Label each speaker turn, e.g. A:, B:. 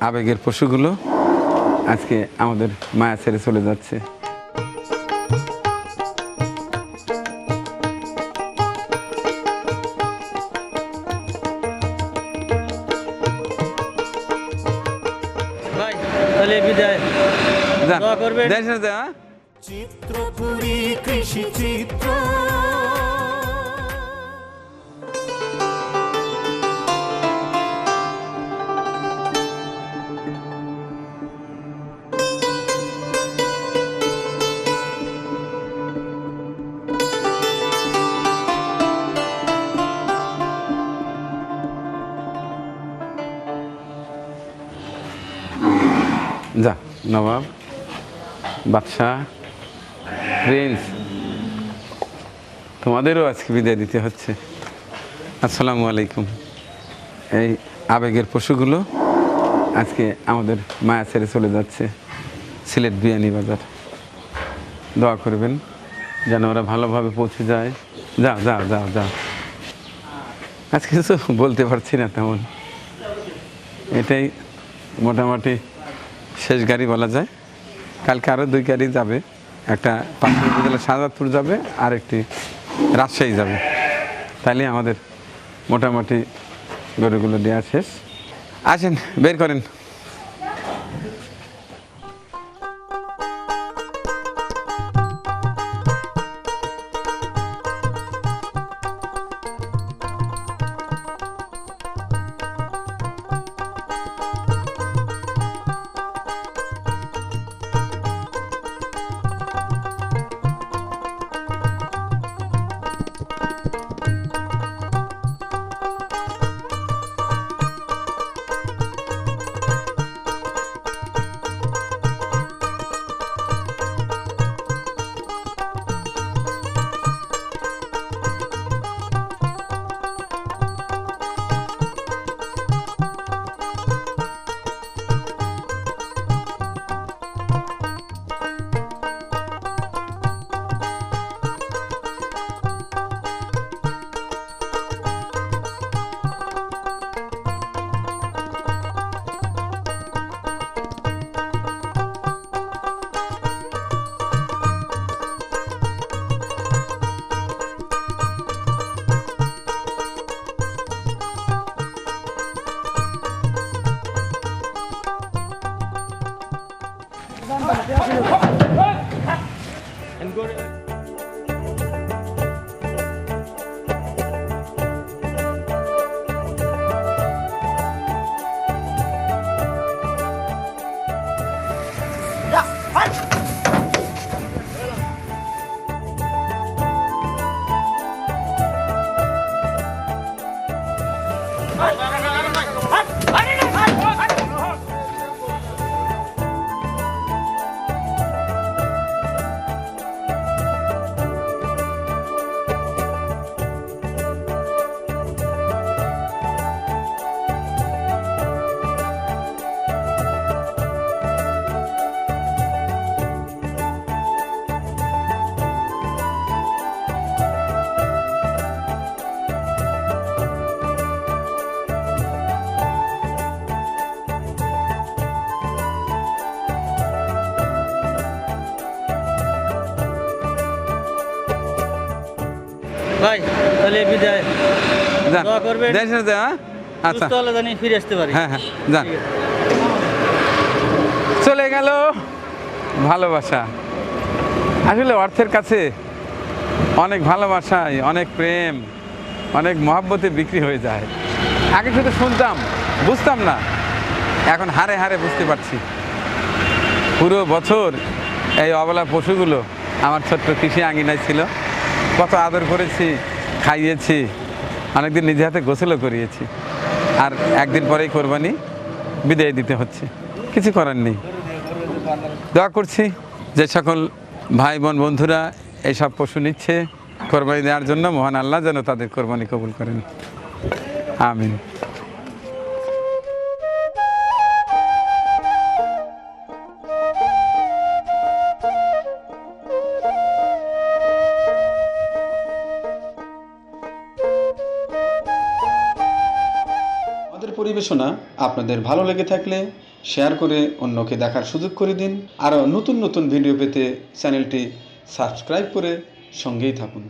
A: আবেগের পশুগুলো আজকে আমাদের মায়া ছেড়ে চলে যাচ্ছে।
B: ভাই তাহলে বিদায় দোয়া করবেন।
C: চিত্রপুরী কৃষি চিত্র
A: যা নবাব, বাদশাহ, প্রিন্স, তোমাদেরও আজকে বিদায় দিতে হচ্ছে। আসসালামু আলাইকুম। এই আবেগের পশুগুলো আজকে আমাদের মায়া ছেড়ে চলে যাচ্ছে সিলেট বিয়ানীবাজার। দোয়া করবেন যেন ওরা ভালোভাবে পৌঁছে যায়। যাও যাও যাও যাও। আজকে কিছু বলতে পারছি না তেমন, এটাই মোটামুটি শেষ গাড়ি বলা যায়। কালকে আরও 2 গাড়ি যাবে, একটা পাঁচপুর উপজেলা শাহজাদপুর যাবে আর একটি রাজশাহী যাবে। তাহলে আমাদের মোটামুটি গরুগুলো দেওয়া শেষ। আসেন বের করেন।
B: ভাই তাহলে বিদায় দোয়া করবেন।
A: আচ্ছা
B: সুস্থ হলে জানি ফিরে আসতে পারি।
A: হ্যাঁ হ্যাঁ যান। চলে গেল ভালোবাসা। আসলে অর্থের কাছে অনেক ভালোবাসায়, অনেক প্রেম, অনেক মহব্বতে বিক্রি হয়ে যায়। আগে শুধু শুনতাম, বুঝতাম না, এখন হারে হারে বুঝতে পারছি। পুরো বছর এই অবলা পশুগুলো আমার ছোট্ট কৃষি আঙিনায় ছিল, কত আদর করেছি, খাইয়েছি, অনেকদিন নিজে হাতে গোসলও করিয়েছি। আর একদিন পরেই কোরবানি, বিদায় দিতে হচ্ছে, কিছু করার নেই। দোয়া করছি যে সকল ভাই বোন বন্ধুরা এইসব পশু নিচ্ছে কোরবানি দেওয়ার জন্য, মহান আল্লাহ যেন তাদের কোরবানি কবুল করেন, আমিন।
D: আমাদের পরিবেশনা আপনাদের ভালো লেগে থাকলে
A: শেয়ার করে অন্যকে দেখার সুযোগ করে দিন। আরও নতুন নতুন ভিডিও পেতে চ্যানেলটি সাবস্ক্রাইব করে সঙ্গেই থাকুন।